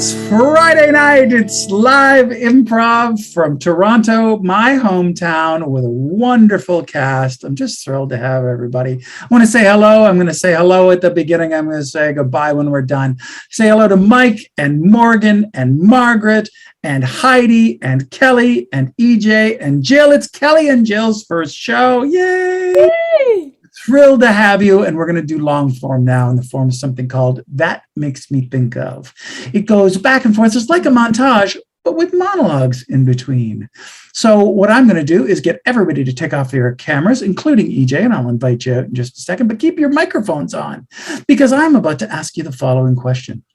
It's Friday night. It's live improv from Toronto, my hometown, with a wonderful cast. I'm just thrilled to have everybody. I want to say hello. I'm going to say hello at the beginning. I'm going to say goodbye when we're done. Say hello to Mike and Morgan and Margaret and Heidi and Kellee and EJ and Jill. It's Kellee and Jill's first show. Yay! Yay! Thrilled to have you, and we're going to do long form now in the form of something called That Makes Me Think Of. It goes back and forth. It's like a montage, but with monologues in between. So what I'm going to do is get everybody to take off their cameras, including EJ, and I'll invite you in just a second, but keep your microphones on, because I'm about to ask you the following question.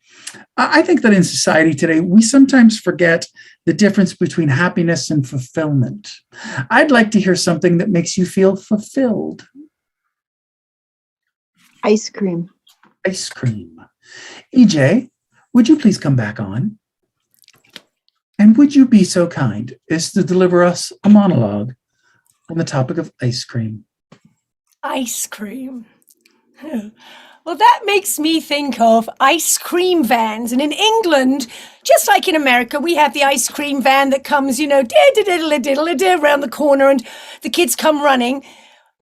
I think that in society today, we sometimes forget the difference between happiness and fulfillment. I'd like to hear something that makes you feel fulfilled. Ice cream. Ice cream. EJ, would you please come back on? And would you be so kind as to deliver us a monologue on the topic of ice cream? Ice cream. Well, that makes me think of ice cream vans. And in England, just like in America, we have the ice cream van that comes, around the corner and the kids come running.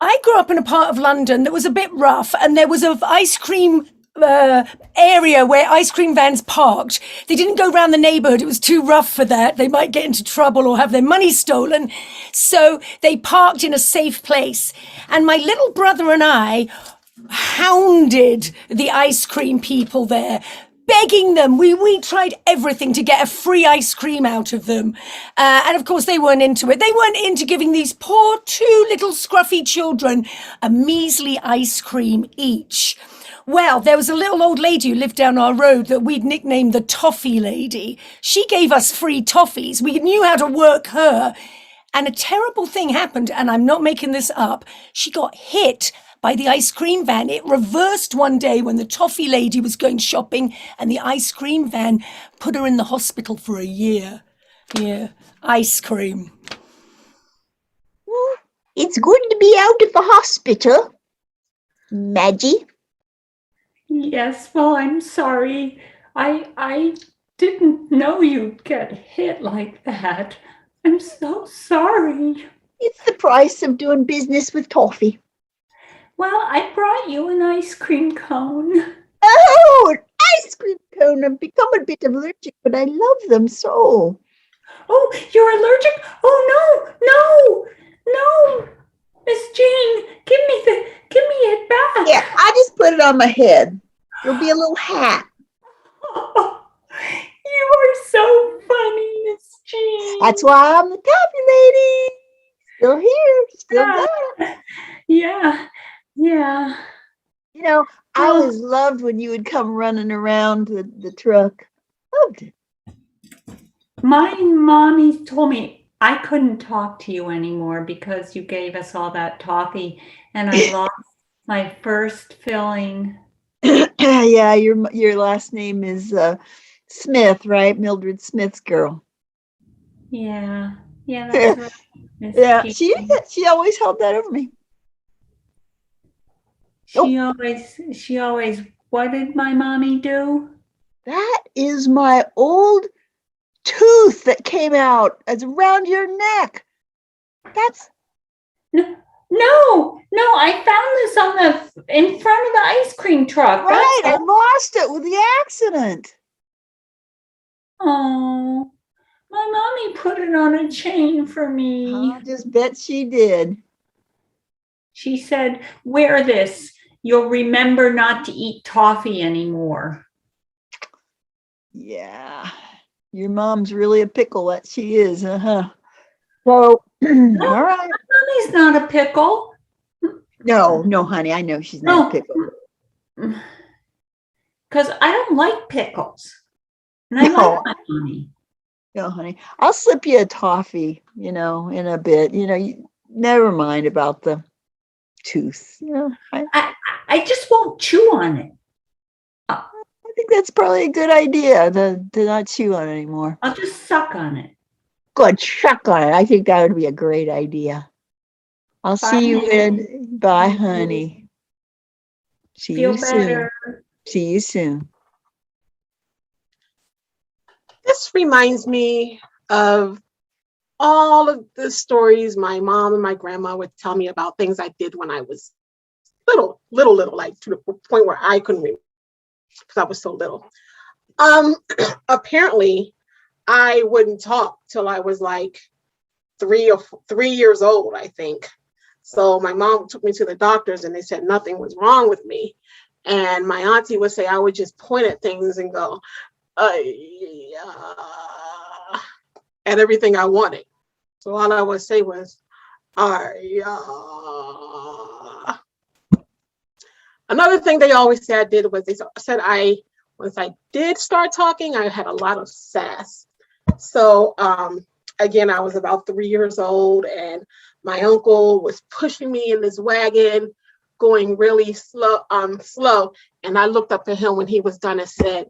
I grew up in a part of London that was a bit rough, and there was an ice cream area where ice cream vans parked. They didn't go around the neighborhood. It was too rough for that. They might get into trouble or have their money stolen. So they parked in a safe place. And my little brother and I hounded the ice cream people there, begging them. We tried everything to get a free ice cream out of them. And of course, they weren't into it. They weren't into giving these poor two little scruffy children a measly ice cream each. Well, there was a little old lady who lived down our road that we'd nicknamed the Toffee Lady. She gave us free toffees. We knew how to work her. And a terrible thing happened, and I'm not making this up. She got hit by the ice cream van. It reversed one day when the Toffee Lady was going shopping, and the ice cream van put her in the hospital for a year. Yeah, ice cream. It's good to be out of the hospital, Maggie. Yes, well, I'm sorry. I didn't know you'd get hit like that. I'm so sorry. It's the price of doing business with toffee. Well, I brought you an ice cream cone. Oh, an ice cream cone. I've become a bit allergic, but I love them so. Oh, you're allergic? Oh, no. Miss Jean, give me it back. Yeah, I just put it on my head. It'll be a little hat. Oh, you are so funny, Miss Jean. That's why I'm the Toffee Lady. Still here, still there. Yeah. I always loved when you would come running around the truck. Loved it. My mommy told me I couldn't talk to you anymore because you gave us all that toffee, and I lost my first filling. Yeah, your last name is Smith, right? Mildred Smith's girl. Yeah, that's right. Yeah, she always held that over me. She always, what did my mommy do? That is my old tooth that came out. It's around your neck. That's No, I found this in front of the ice cream truck. right. I lost it with the accident. Oh, my mommy put it on a chain for me. I'll just bet she did. She said, wear this. You'll remember not to eat toffee anymore. Yeah, your mom's really a pickle, that she is, So, No, all right. my mommy's not a pickle. No, honey, I know she's not a pickle. Because I don't like pickles. And I like my mommy. No, honey, I'll slip you a toffee, in a bit. Never mind about the tooth. I just won't chew on it. I think that's probably a good idea to not chew on it anymore. I'll just suck on it. Good, suck on it. I think that would be a great idea. I'll see you in. Bye, honey. See you soon. See you soon. This reminds me of all of the stories my mom and my grandma would tell me about things I did when I was little, like to the point where I couldn't remember because I was so little. Apparently, I wouldn't talk till I was like 3 years old, I think. So my mom took me to the doctors and they said nothing was wrong with me. And my auntie would say I would just point at things and go, at everything I wanted. So all I would say was, Another thing they always said I did was they said once I did start talking, I had a lot of sass. So again, I was about 3 years old and my uncle was pushing me in this wagon, going really slow. And I looked up at him when he was done and said,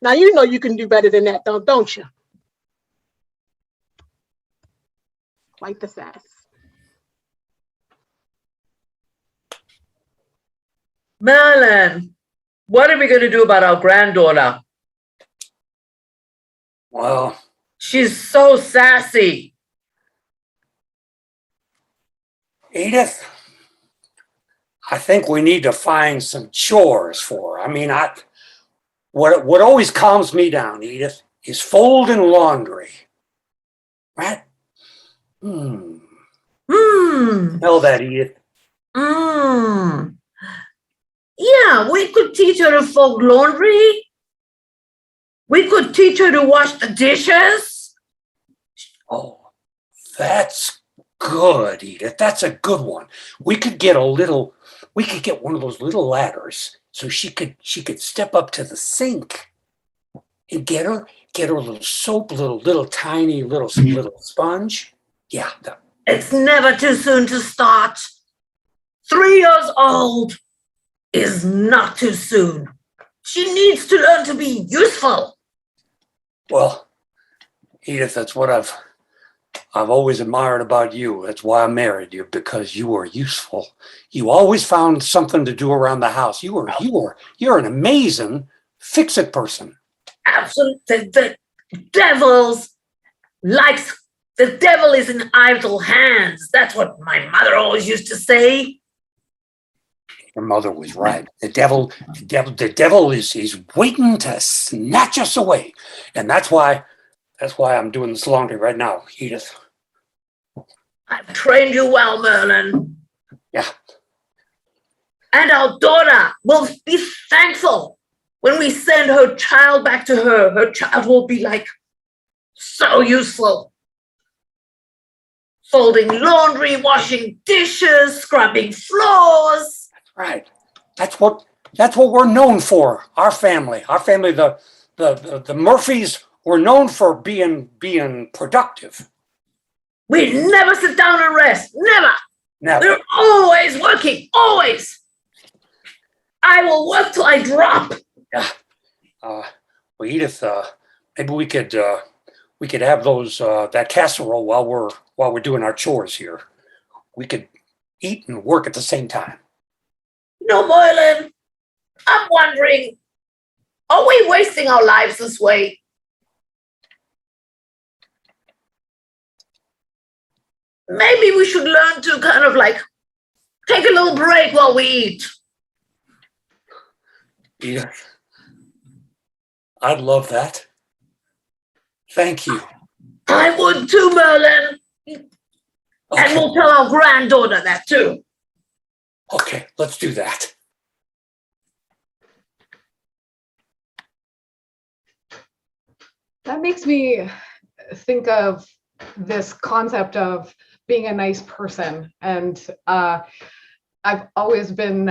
"Now you know you can do better than that, don't you?" Like the sass. Merlin, what are we going to do about our granddaughter? Well, She's so sassy. Edith, I think we need to find some chores for her. I mean, what always calms me down, Edith, is folding laundry. Right? Hmm. Know that, Edith. Yeah, we could teach her to fold laundry. We could teach her to wash the dishes. Oh, that's good, Edith. That's a good one. We could get one of those little ladders so she could step up to the sink and get her a little soap, little tiny little sponge. Yeah. It's never too soon to start. 3 years old is not too soon. She needs to learn to be useful. Well, Edith, that's what I've always admired about you. That's why I married you, because you were useful. You always found something to do around the house. You're an amazing fix-it person. Absolutely. The devil is in idle hands. That's what my mother always used to say. Your mother was right. The devil is waiting to snatch us away. And that's why I'm doing this laundry right now, Edith. I've trained you well, Merlin. Yeah. And our daughter will be thankful when we send her child back to her. Her child will be like so useful. Folding laundry, washing dishes, scrubbing floors. Right. That's what we're known for. Our family, the Murphys were known for being productive. We never sit down and rest. Never. We're always working. Always. I will work till I drop. Yeah. Well, Edith, maybe we could have those that casserole while we're doing our chores here. We could eat and work at the same time. No, Merlin. I'm wondering, are we wasting our lives this way? Maybe we should learn to kind of like take a little break while we eat. Edith, I'd love that. Thank you. I would too, Merlin. Okay. And we'll tell our granddaughter that too. Okay, let's do that. That makes me think of this concept of being a nice person. And I've always been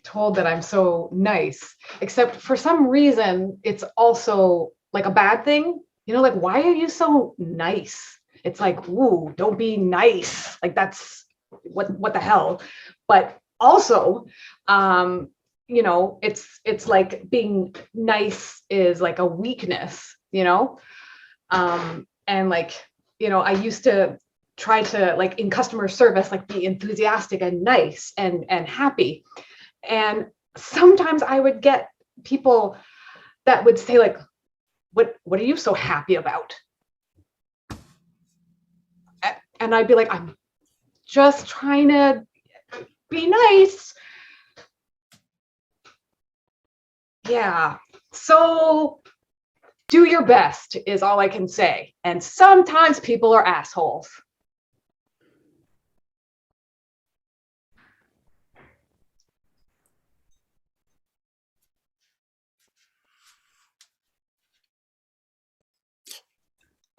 told that I'm so nice, except for some reason, it's also like a bad thing. You know, like, why are you so nice? It's like, ooh, don't be nice. Like, that's what the hell? But also, you know, it's like being nice is like a weakness, you know? And like, you know, I used to try to, like, in customer service, like, be enthusiastic and nice and happy. And sometimes I would get people that would say like, what are you so happy about? And I'd be like, I'm just trying to be nice. Yeah. So do your best is all I can say. And sometimes people are assholes.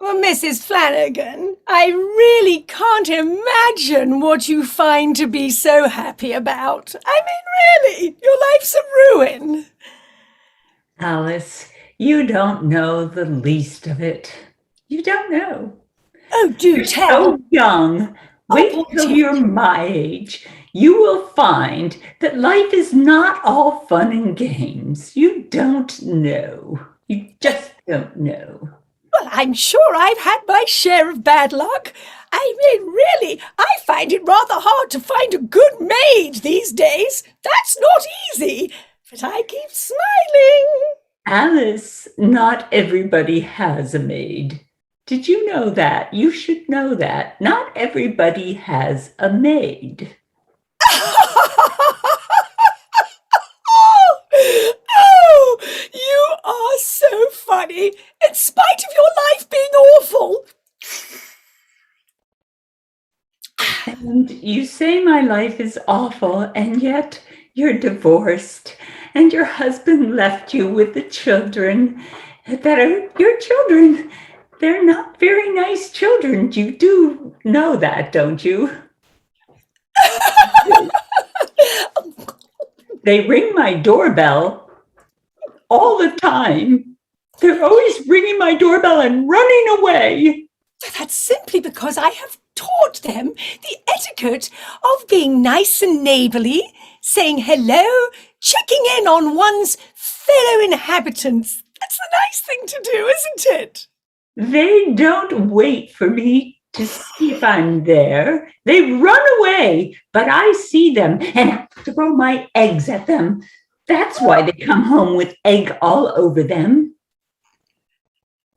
Well, Mrs. Flanagan, I really can't imagine what you find to be so happy about. I mean, really, your life's a ruin. Alice, you don't know the least of it. You don't know. Oh, do You're tell. so young. Wait till you're my age. You will find that life is not all fun and games. You don't know. You just don't know. Well, I'm sure I've had my share of bad luck. I mean, really, I find it rather hard to find a good maid these days. That's not easy. But I keep smiling. Alice, not everybody has a maid. Did you know that? You should know that. Not everybody has a maid. Oh, you are so funny, in spite of your life being awful. And you say my life is awful, and yet you're divorced, and your husband left you with the children that are your children. They're not very nice children. You do know that, don't you? They ring my doorbell all the time. They're always ringing my doorbell and running away. That's simply because I have taught them the etiquette of being nice and neighbourly, saying hello, checking in on one's fellow inhabitants. That's the nice thing to do, isn't it? They don't wait for me to see if I'm there. They run away, but I see them and I throw my eggs at them. That's why they come home with egg all over them.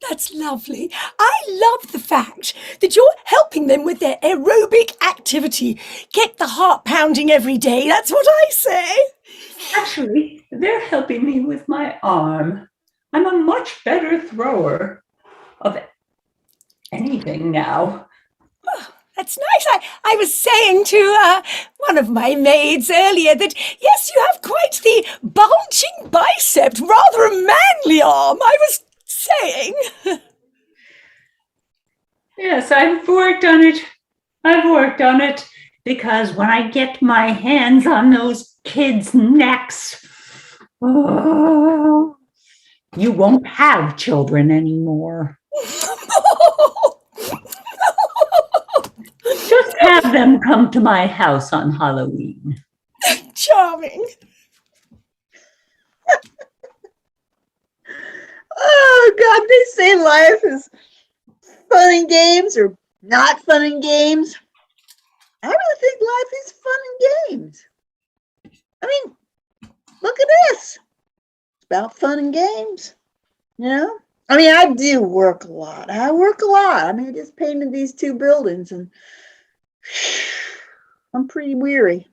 That's lovely. I love the fact that you're helping them with their aerobic activity. Get the heart pounding every day. That's what I say. Actually, they're helping me with my arm. I'm a much better thrower of anything now. Oh, that's nice. I was saying to one of my maids earlier that, yes, you have quite the bulging bicep, rather a manly arm, I was saying. Yes, I've worked on it. I've worked on it because when I get my hands on those kids' necks, oh, you won't have children anymore. Just have them come to my house on Halloween. Charming. Oh God, they say life is fun and games or not fun and games. I really think life is fun and games. I mean, look at this. It's about fun and games, you know? I mean, I do work a lot. I work a lot. I mean, I just painted these 2 buildings and I'm pretty weary.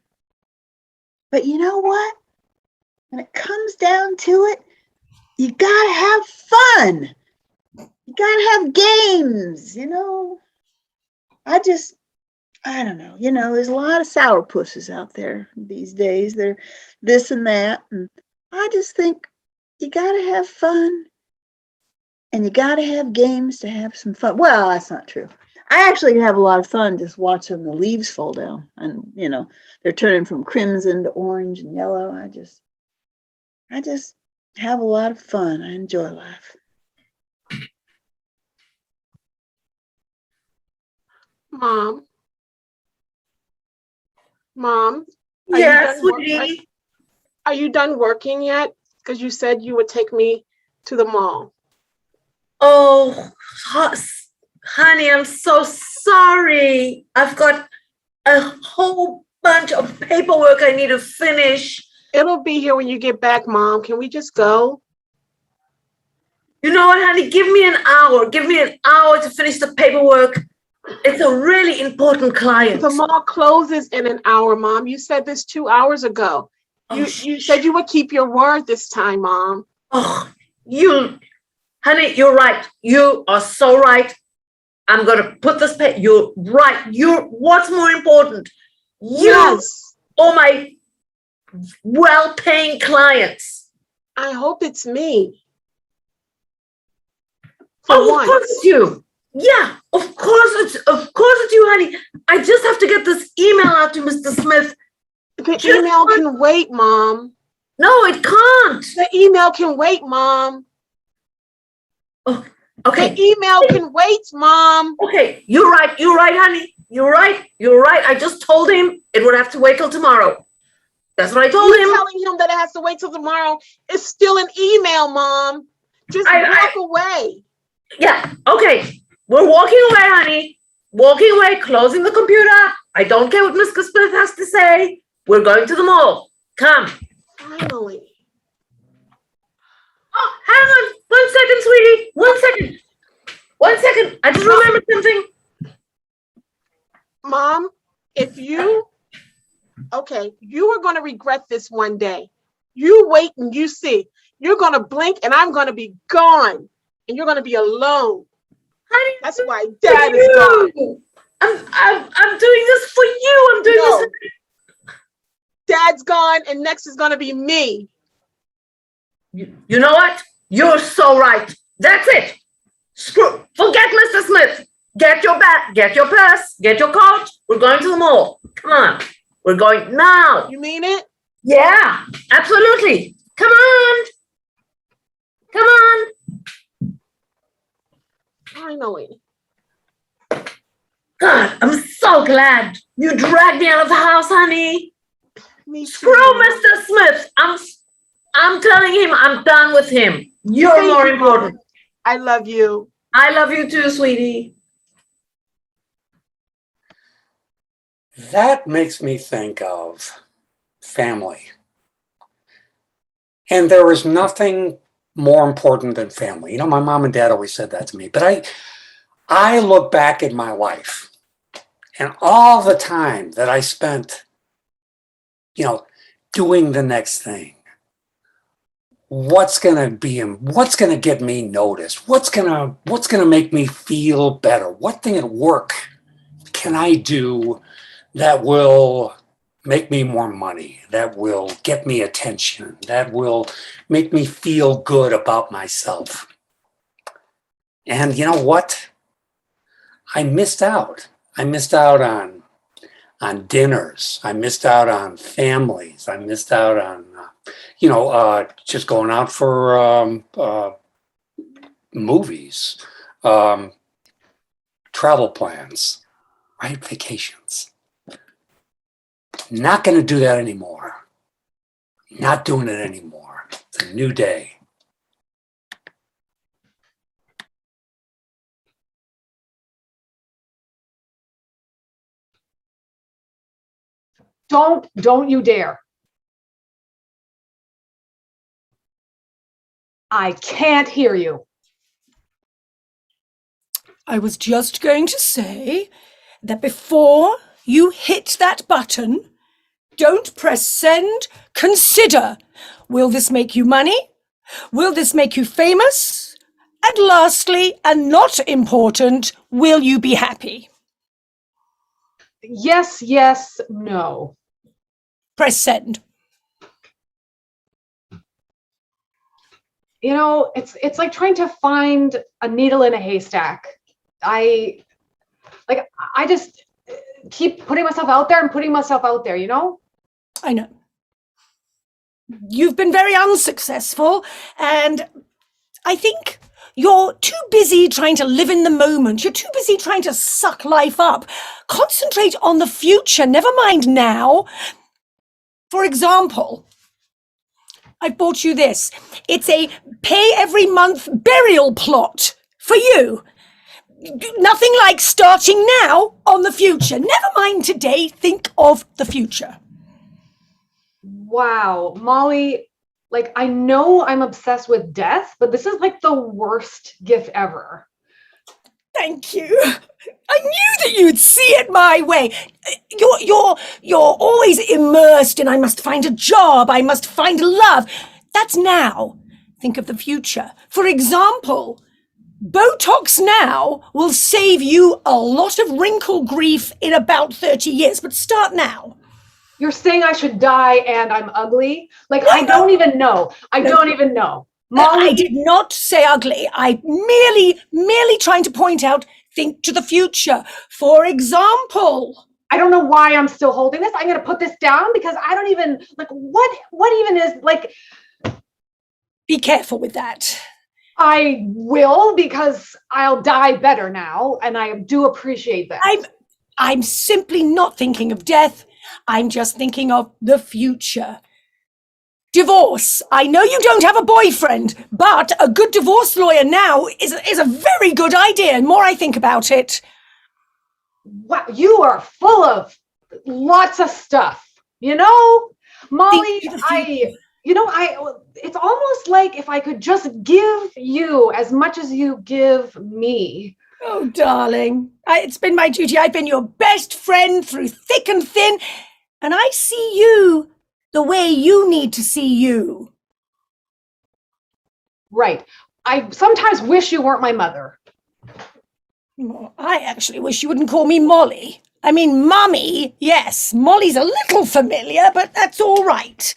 But you know what? When it comes down to it, you gotta have fun. You gotta have games, you know. I don't know. You know, there's a lot of sourpusses out there these days. They're this and that. And I just think you gotta have fun. And you gotta have games to have some fun. Well, that's not true. I actually have a lot of fun just watching the leaves fall down. And, you know, they're turning from crimson to orange and yellow. I just have a lot of fun. I enjoy life. Mom, Yes, sweetie. are you done working yet? Because you said you would take me to the mall. Oh, honey, I'm so sorry. I've got a whole bunch of paperwork I need to finish. It'll be here when you get back, Mom. Can we just go? You know what, honey? Give me an hour. Give me an hour to finish the paperwork. It's a really important client. The mall closes in an hour, Mom. You said this 2 hours ago. You said you would keep your word this time, Mom. Oh, honey, you're right. You are so right. I'm going to put this, you're right. What's more important? Yes. Or my well-paying clients. I hope it's me. Of course it's you. Yeah, of course it's you, honey. I just have to get this email out to Mr. Smith. The email can wait, Mom. No, it can't. The email can wait, Mom. Oh, okay. The email can wait, Mom. Okay, you're right, honey. You're right. I just told him it would have to wait till tomorrow. That's what I told him. Telling him that it has to wait till tomorrow. It's still an email, Mom. Just walk away. Yeah, okay. We're walking away, honey. Walking away, closing the computer. I don't care what Mr. Smith has to say. We're going to the mall. Come. Finally. Oh, hang on. 1 second, sweetie. 1 second. 1 second. I just remembered something. Mom, you are going to regret this one day. You wait and you see. You're going to blink and I'm going to be gone. And you're going to be alone. Honey, that's why Dad is gone. I'm doing this for you. I'm doing this. Dad's gone, and next is going to be me. You know what? You're so right. That's it. Forget Mr. Smith. Get your bag, get your purse, get your coat. We're going to the mall. Come on. We're going now. You mean it? Yeah, absolutely. Come on. Come on. Finally. God, I'm so glad you dragged me out of the house, honey. Me too. Screw Mr. Smith. I'm telling him I'm done with him. You're more important. I love you. I love you too, sweetie. That makes me think of family. And there is nothing more important than family. You know, my mom and dad always said that to me. But I look back at my life and all the time that I spent, doing the next thing. What's gonna get me noticed? What's gonna make me feel better? What thing at work can I do that will make me more money, that will get me attention, that will make me feel good about myself? And you know what? I missed out. I missed out on dinners. I missed out on families. I missed out on, just going out for movies, travel plans, right? Vacations. Not going to do that anymore. Not doing it anymore. It's a new day. Don't you dare. I can't hear you. I was just going to say that before you hit that button, don't press send, consider. Will this make you money? Will this make you famous? And lastly, and not important, will you be happy? Yes, no. Press send. It's like trying to find a needle in a haystack. I just keep putting myself out there, I know. You've been very unsuccessful, and I think you're too busy trying to live in the moment. You're too busy trying to suck life up. Concentrate on the future, never mind now. For example, I bought you this. It's a pay every month burial plot for you. Nothing like starting now on the future. Never mind today, think of the future. Wow, Molly, like, I know I'm obsessed with death, but this is like the worst gift ever. Thank you. I knew that you'd see it my way. You're always immersed in I must find a job, I must find love. That's now. Think of the future. For example, Botox now will save you a lot of wrinkle grief in about 30 years, but start now. You're saying I should die and I'm ugly? Like, I don't even know. I don't even know. Molly, I did not say ugly. I merely trying to point out, think to the future. For example, I don't know why I'm still holding this. I'm going to put this down because I don't even, like, what even is, like, be careful with that. I will, because I'll die better now, and I do appreciate that. I'm simply not thinking of death. I'm just thinking of the future. Divorce. I know you don't have a boyfriend, but a good divorce lawyer now is a very good idea. The more I think about it. Wow, you are full of lots of stuff. You know, Molly, it's almost like if I could just give you as much as you give me. Oh, darling, it's been my duty. I've been your best friend through thick and thin, and I see you the way you need to see you. Right. I sometimes wish you weren't my mother. Well, I actually wish you wouldn't call me Molly. I mean, Mummy, yes. Molly's a little familiar, but that's all right.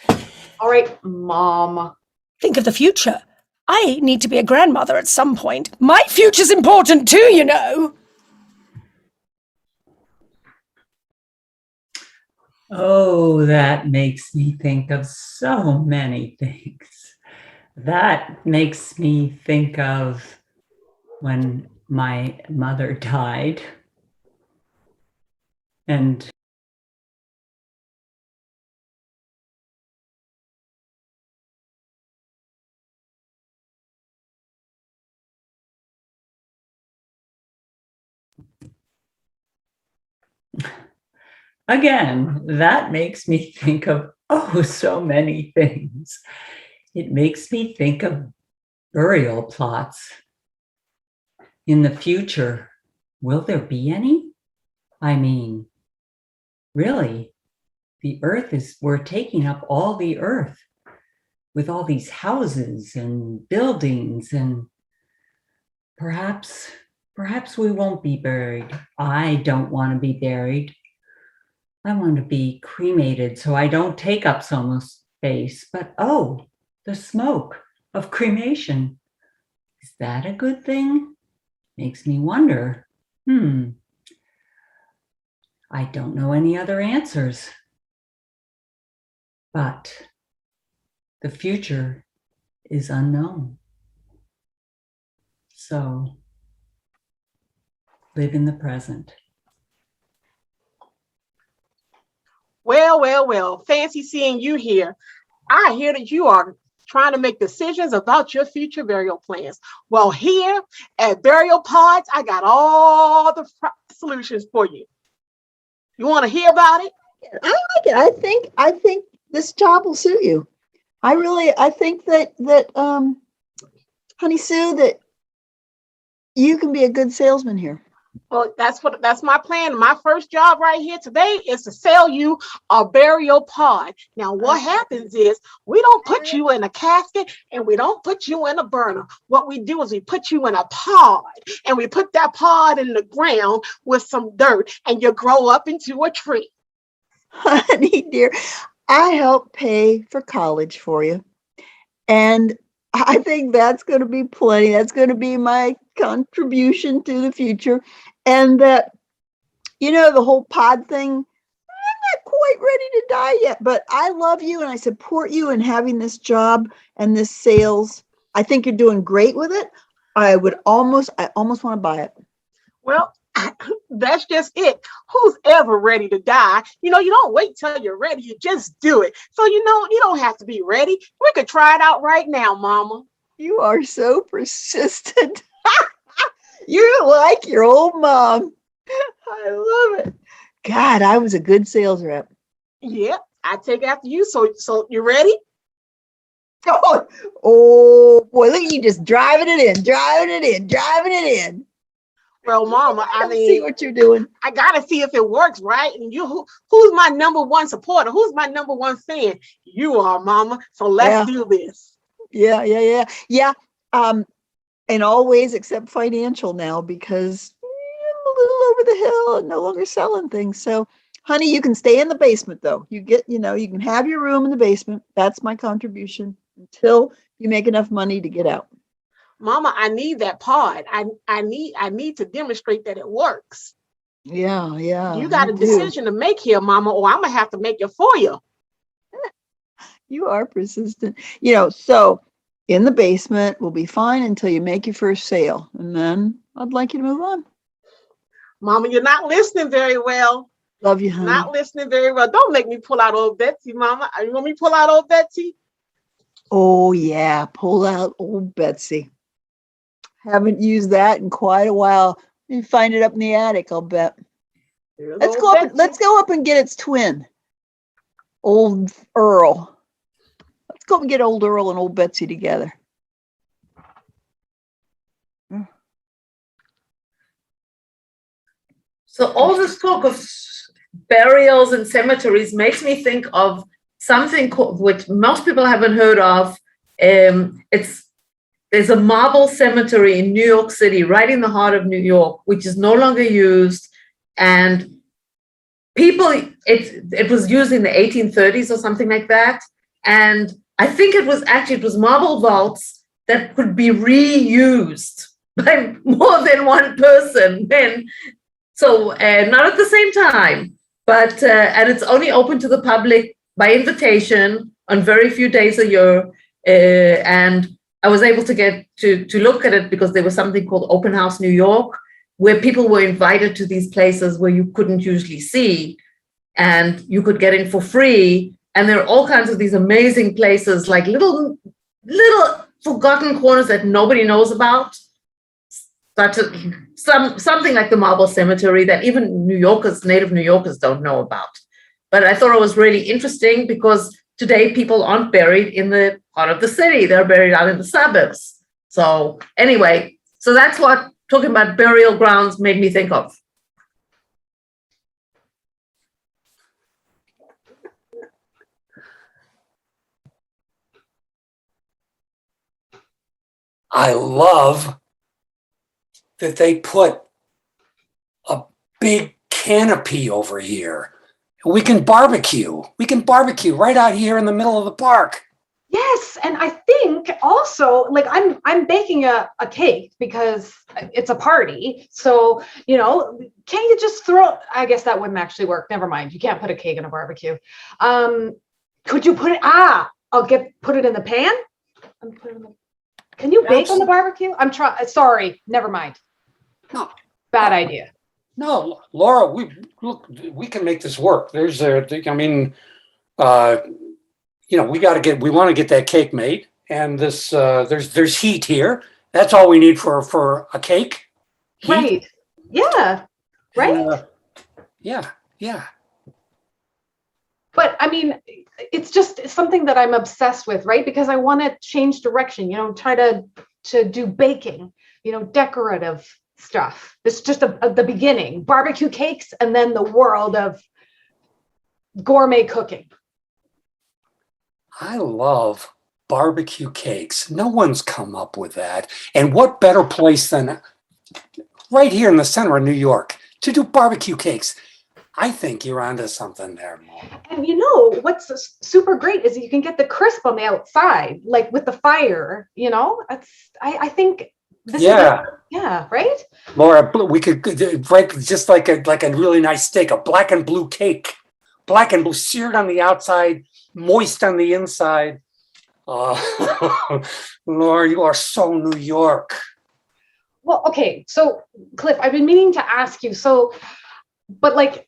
All right, Mom. Think of the future. I need to be a grandmother at some point. My future's important too, you know. Oh, that makes me think of so many things. That makes me think of when my mother died. And again, that makes me think of, oh, so many things. It makes me think of burial plots. In the future, will there be any? I mean, really, we're taking up all the earth with all these houses and buildings, and perhaps we won't be buried. I don't want to be buried. I want to be cremated so I don't take up so much space. But oh, the smoke of cremation. Is that a good thing? Makes me wonder. I don't know any other answers. But the future is unknown. So live in the present. Well, fancy seeing you here. I hear that you are trying to make decisions about your future burial plans. Well, here at Burial Pods, I got all the solutions for you. You want to hear about it? I like it. I think this job will suit you. I think that Honey Sue, that you can be a good salesman here. Well, that's my plan. My first job right here today is to sell you a burial pod. Now, what happens is we don't put you in a casket and we don't put you in a burner. What we do is we put you in a pod, and we put that pod in the ground with some dirt, and you grow up into a tree. Honey dear, I helped pay for college for you. And I think that's going to be plenty. That's going to be my contribution to the future. And that, the whole pod thing, I'm not quite ready to die yet, but I love you and I support you in having this job and this sales. I think you're doing great with it. I almost want to buy it. Well, that's just it. Who's ever ready to die? You don't wait till you're ready. You just do it. So, you don't have to be ready. We could try it out right now, Mama. You are so persistent. You're like your old mom. I love it. God, I was a good sales rep. Yeah, I take after you. So you ready? Oh boy, look at you just driving it in, driving it in, driving it in. Well, Mama, I don't see mean, what you're doing. I gotta see if it works, right? And who's my number one supporter? Who's my number one fan? You are, Mama. So let's do this. Yeah. In all ways except financial now, because I'm a little over the hill and no longer selling things. So, honey, you can stay in the basement though. You can have your room in the basement. That's my contribution until you make enough money to get out. Mama, I need that pod. I need to demonstrate that it works. Yeah. You got a decision to make here, Mama, or I'm gonna have to make it for you. You are persistent. So in the basement will be fine until you make your first sale. And then I'd like you to move on. Mama, you're not listening very well. Love you, honey. Not listening very well. Don't make me pull out old Betsy, Mama. You want me to pull out old Betsy? Oh, yeah. Pull out old Betsy. Haven't used that in quite a while. You find it up in the attic, I'll bet. Let's go up and get its twin, old Earl. Let's go and get old Earl and old Betsy together. So all this talk of burials and cemeteries makes me think of something which most people haven't heard of. There's a marble cemetery in New York City, right in the heart of New York, which is no longer used. And it was used in the 1830s or something like that. And I think it was marble vaults that could be reused by more than one person. So not at the same time, but and it's only open to the public by invitation on very few days a year. And I was able to get to look at it because there was something called Open House New York, where people were invited to these places where you couldn't usually see, and you could get in for free. And there are all kinds of these amazing places, like little forgotten corners that nobody knows about. Something like the Marble Cemetery that even native New Yorkers don't know about. But I thought it was really interesting because today people aren't buried in the heart of the city. They're buried out in the suburbs. So anyway, so that's what talking about burial grounds made me think of. I love that they put a big canopy over here. We can barbecue. We can barbecue right out here in the middle of the park. Yes, and I think also, like, I'm baking a cake because it's a party. So, can't you just I guess that wouldn't actually work. Never mind. You can't put a cake in a barbecue. Could you put it? Put it in the pan? Can you bake on the barbecue? I'm trying. Sorry, never mind. No. Bad idea. No, Laura, we can make this work. We want to get that cake made, and this there's heat here. That's all we need for a cake. Heat. Right. Yeah. Right. And, yeah. But I mean, it's just something that I'm obsessed with, right? Because I want to change direction, try to do baking, decorative stuff. It's just the beginning, barbecue cakes, and then the world of gourmet cooking. I love barbecue cakes. No one's come up with that. And what better place than right here in the center of New York to do barbecue cakes? I think you're onto something there, Mom. And what's super great is you can get the crisp on the outside, like with the fire. I think this is right, Laura. We could just like a really nice steak, a black and blue cake, black and blue, seared on the outside, moist on the inside. Laura, you are so New York. Well, okay, so Cliff, I've been meaning to ask you. So. But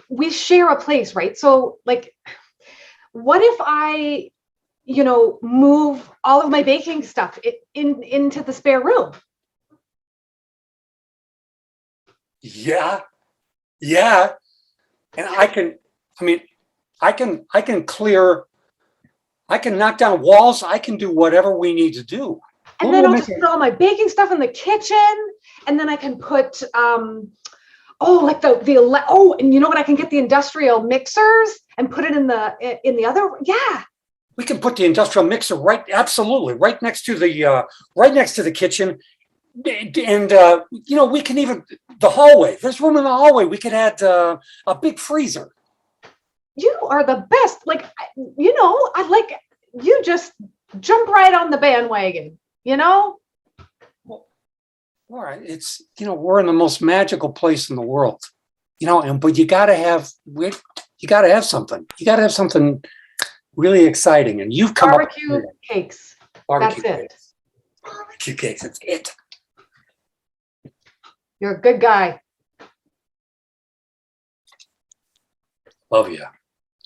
we share a place, right? So what if I, move all of my baking stuff into the spare room? Yeah. And I can clear I can knock down walls. I can do whatever we need to do. And We'll then I'll make just it- put all my baking stuff in the kitchen, and then I can put like and you know what? I can get the industrial mixers and put it in the other. Yeah. We can put the industrial mixer right next to the kitchen. And we can even the hallway. There's room in the hallway. We could add a big freezer. You are the best. Like, I like you just jump right on the bandwagon, All right, it's we're in the most magical place in the world, but you got to have something. You got to have something really exciting, and you've come Barbecue up with cakes. barbecue That's it. cakes. Barbecue cakes. That's it. You're a good guy. Love you.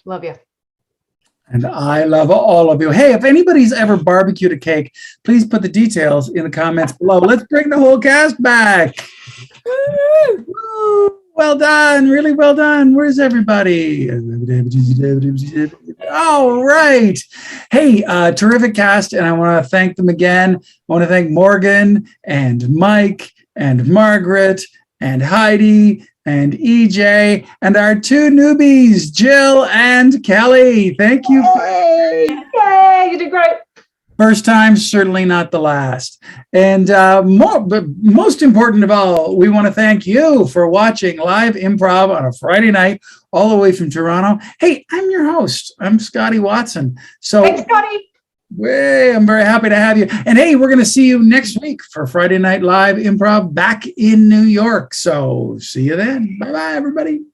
Love you. And I love all of you. Hey, if anybody's ever barbecued a cake, please put the details in the comments below. Let's bring the whole cast back. Woo! Well done. Really well done. Where's everybody? All right. Hey, terrific cast. And I want to thank them again. I want to thank Morgan and Mike and Margaret and Heidi and EJ and our two newbies, Jill and Kellee. Thank you. Yay, you did great. First time, certainly not the last. And but most important of all, we want to thank you for watching live improv on a Friday night, all the way from Toronto. Hey, I'm your host. I'm Scotty Watson. So Thanks, Scotty. I'm very happy to have you. And hey, we're going to see you next week for Friday Night Live Improv back in New York. So see you then. Bye-bye, everybody.